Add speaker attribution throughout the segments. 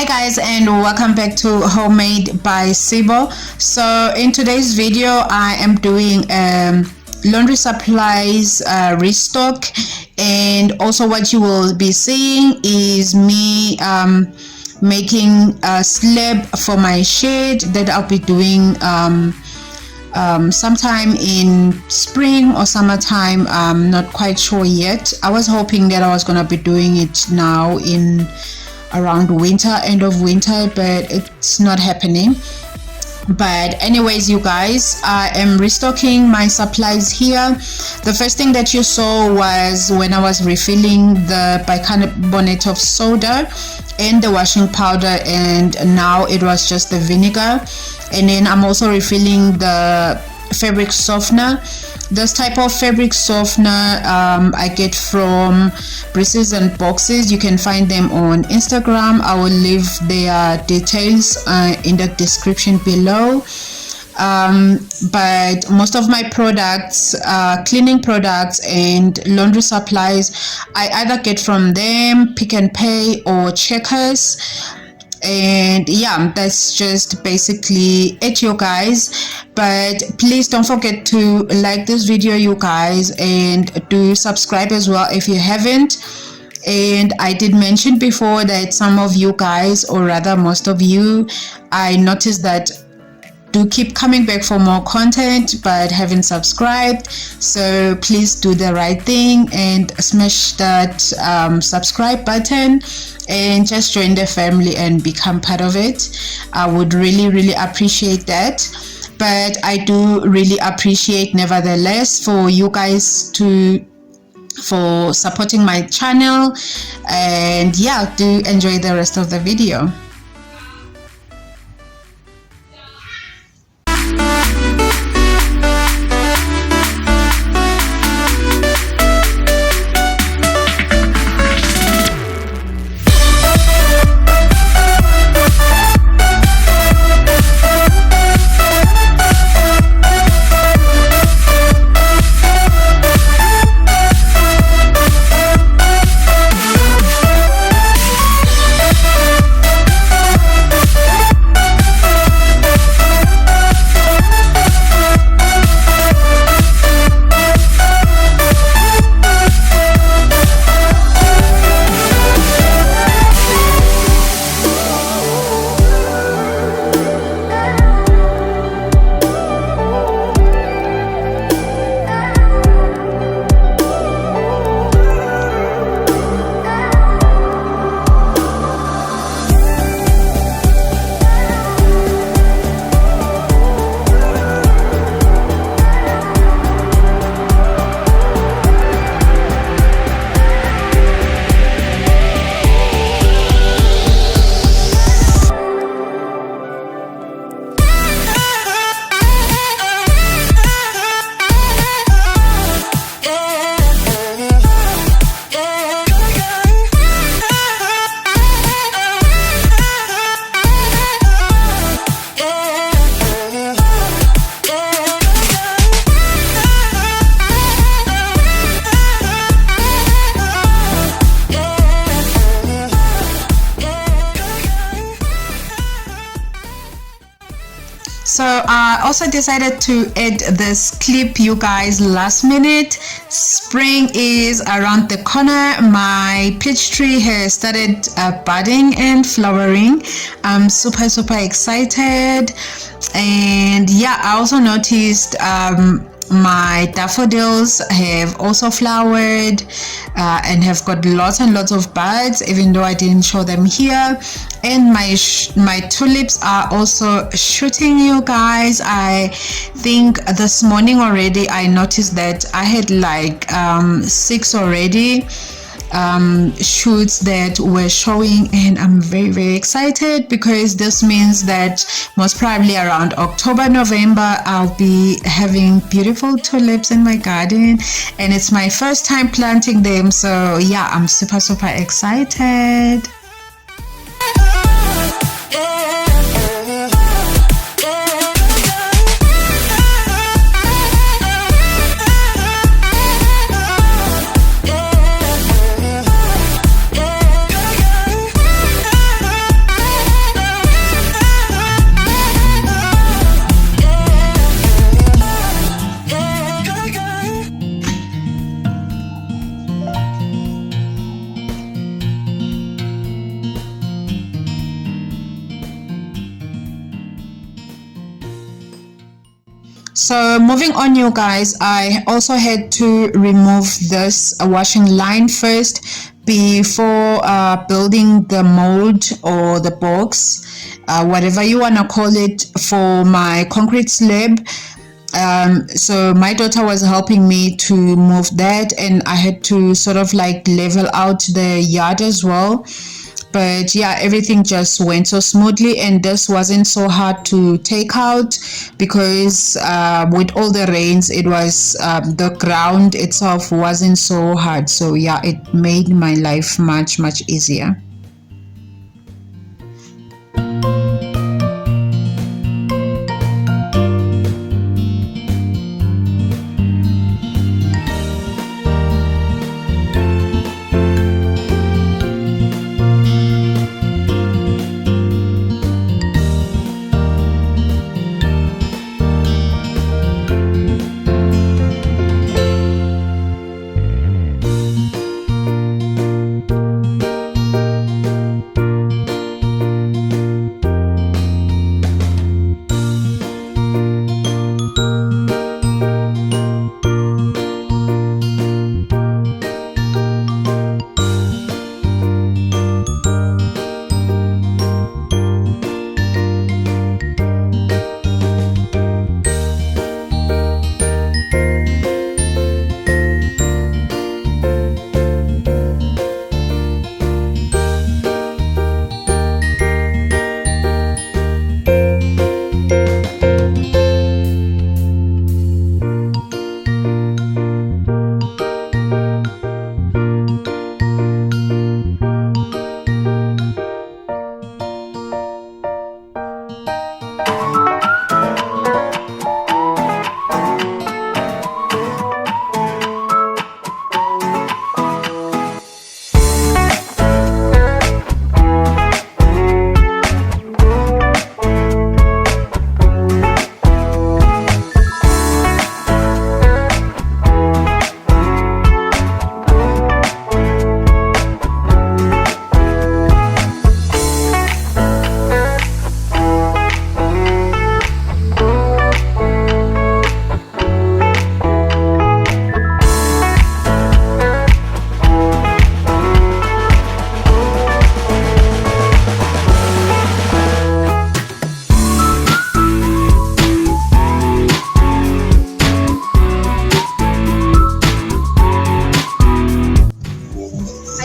Speaker 1: guys, and welcome back to Homemade by Sibo. So in today's video I am doing laundry supplies restock, and also what you will be seeing is me making a slab for my shed that I'll be doing sometime in spring or summertime. I'm not quite sure yet. I was hoping that I was gonna be doing it now in around winter, end of winter, but it's not happening. But anyways, you guys, I am restocking my supplies here. The first thing that you saw was when I was refilling the bicarbonate of soda and the washing powder, and now it was just the vinegar. And then I'm also refilling the fabric softener. This type of fabric softener I get from BRISTLES and boxes. You can find them on Instagram. I will leave their details in the description below. But most of my products, cleaning products and laundry supplies, I either get from them, Pick and Pay, or Checkers. And yeah, that's just basically it, you guys. But please don't forget to like this video, you guys, and do subscribe as well if you haven't. And I did mention before that some of you guys, or rather most of you, I noticed that do keep coming back for more content but haven't subscribed. So please do the right thing and smash that subscribe button and just join the family and become part of it. I would really appreciate that. But I do really appreciate nevertheless for you guys for supporting my channel. And yeah, do enjoy the rest of the video. So I also decided to add this clip, you guys, last minute. Spring is around the corner. My peach tree has started budding and flowering. I'm super excited. And yeah, I also noticed my daffodils have also flowered and have got lots and lots of buds, even though I didn't show them here. And my tulips are also shooting, you guys. I think this morning already I noticed that I had like 6 already shoots that were showing, and I'm very excited because this means that most probably around October, November, I'll be having beautiful tulips in my garden, and it's my first time planting them. So yeah, I'm super excited. So moving on, you guys, I also had to remove this washing line first before building the mold or the box, whatever you want to call it, for my concrete slab. So my daughter was helping me to move that, and I had to sort of like level out the yard as well. But yeah, everything just went so smoothly, and this wasn't so hard to take out because with all the rains, it was the ground itself wasn't so hard. So yeah, it made my life much easier.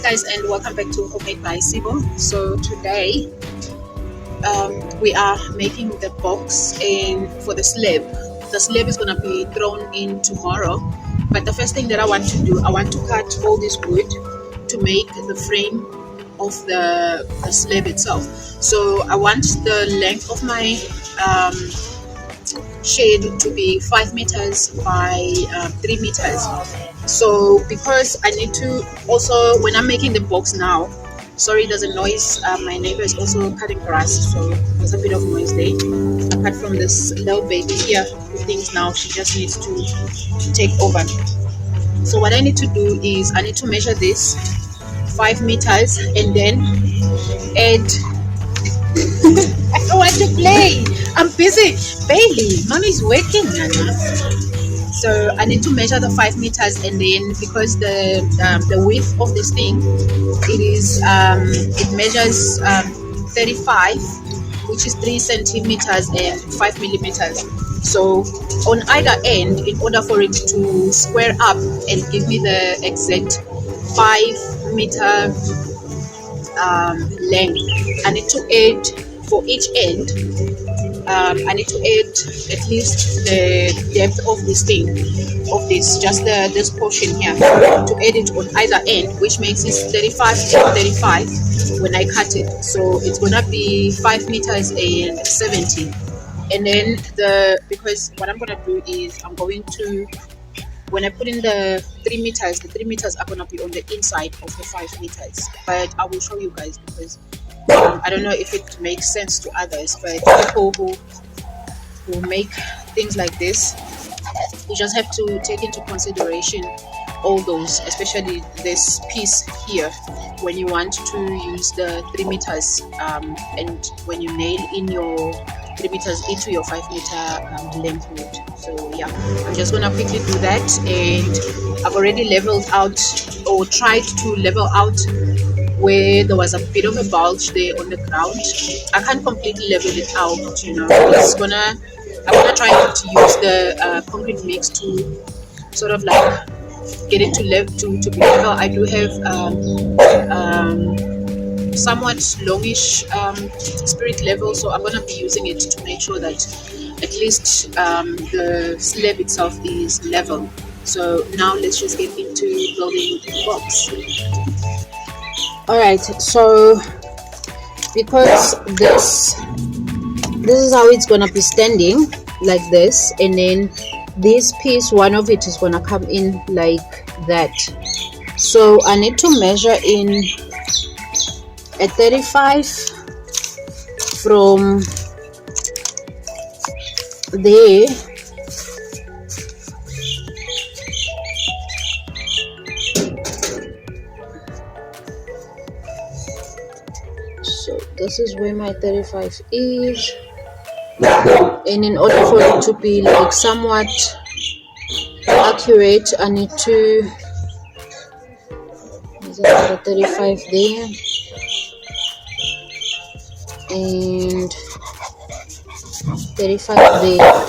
Speaker 2: Guys, and welcome back to Homemade by Sibo. So today we are making the box for the slab. The slab is going to be thrown in tomorrow, but the first thing that I want to do, I want to cut all this wood to make the frame of the slab itself. So I want the length of my shade to be 5 meters by 3 meters. So because I need to also, when I'm making the box now, sorry there's a noise, my neighbor is also cutting grass, so there's a bit of noise there. Apart from this little baby here who thinks now she just needs to take over. So what I need to do is I need to measure this 5 meters and then add I don't want to play, I'm busy. Bailey, mommy's working, Nana. So I need to measure the 5 meters, and then because the width of this thing, it measures 35, which is 3 centimeters and 5 millimeters. So on either end, in order for it to square up and give me the exact 5 meter length, I need to add for each end. I need to add at least the depth of this thing, just this portion here, to add it on either end, which makes it 35 to 35 when I cut it. So it's gonna be 5 meters and 70. And then because what I'm gonna do is I'm going to, when I put in the 3 meters, the 3 meters are gonna be on the inside of the 5 meters. But I will show you guys because I don't know if it makes sense to others, but people who make things like this, you just have to take into consideration all those, especially this piece here, when you want to use the 3 meters and when you nail in your 3 meters into your 5 meter length wood. So yeah, I'm just gonna quickly do that, and I've already leveled out, or tried to level out, where there was a bit of a bulge there on the ground. I can't completely level it out, you know. I'm gonna try not to use the concrete mix to sort of like get it to be level. I do have somewhat longish spirit level, so I'm gonna be using it to make sure that at least the slab itself is level. So now let's just get into building the box. Alright, so because this is how it's gonna be standing, like this, and then this piece, one of it is gonna come in like that. So I need to measure in a 35 from there this is where my 35 is, and in order for it to be like somewhat accurate, I need to there's another 35 there and 35 there.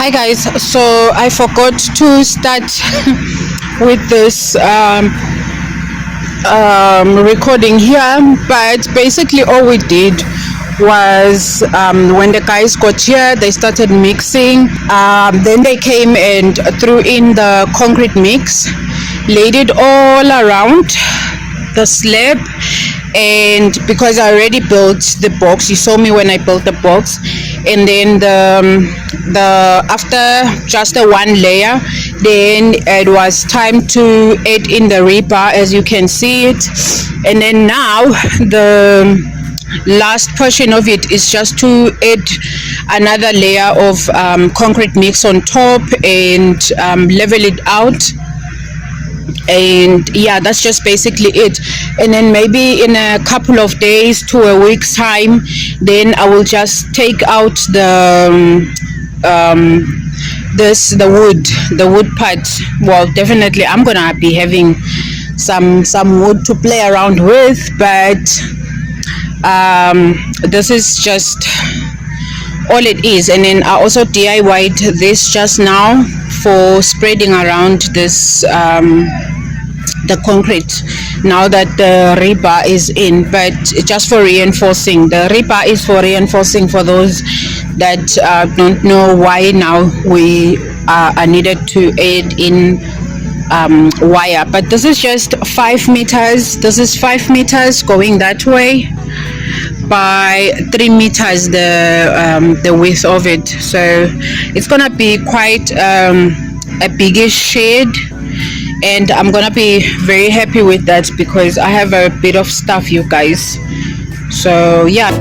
Speaker 2: Hi guys, so I forgot to start with this recording here, but basically all we did was when the guys got here, they started mixing, then they came and threw in the concrete mix, laid it all around the slab. And because I already built the box, you saw me when I built the box, and then the after just the one layer, then it was time to add in the rebar, as you can see it. And then now the last portion of it is just to add another layer of concrete mix on top and level it out. And yeah, that's just basically it. And then maybe in a couple of days to a week's time, then I will just take out the the wood part. Well, definitely I'm gonna be having some wood to play around with, but this is just all it is. And then I also DIY'd this just now for spreading around this the concrete now that the rebar is in, but just for reinforcing. The rebar is for reinforcing, for those that don't know why now we are needed to add in wire. But this is just 5 meters. This is 5 meters going that way by 3 meters the width of it, so it's gonna be quite a biggish shed, and I'm gonna be very happy with that because I have a bit of stuff, you guys. So yeah.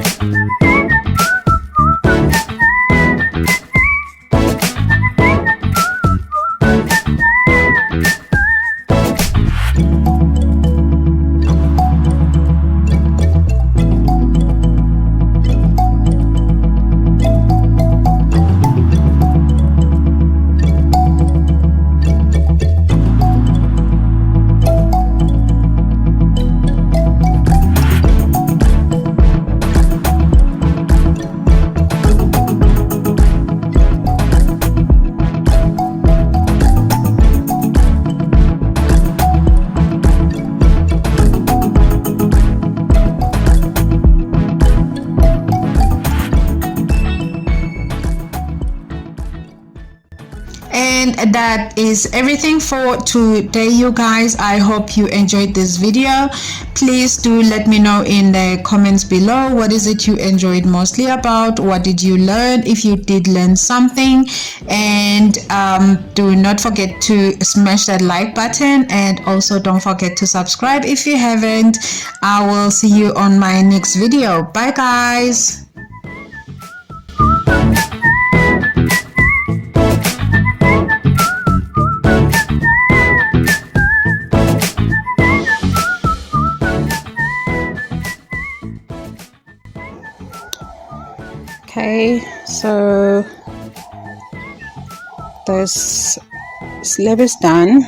Speaker 1: that is everything for today, you guys. I hope you enjoyed this video. Please do let me know in the comments below, what is it you enjoyed mostly about? What did you learn, if you did learn something? And do not forget to smash that like button, and also don't forget to subscribe if you haven't. I will see you on my next video. Bye guys. Okay, so this slab is done,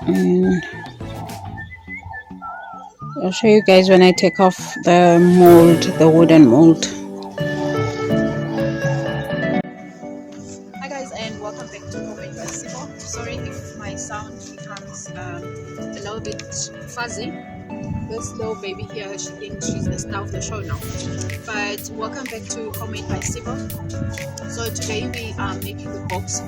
Speaker 1: and I'll show you guys when I take off the mold, the wooden mold.
Speaker 2: Hi guys, and welcome back to Home by Sibo. Sorry if my sound becomes a little bit fuzzy. This little baby here, she thinks she's the star of the show now. But welcome back to Home by Sibo. So today we are making the box.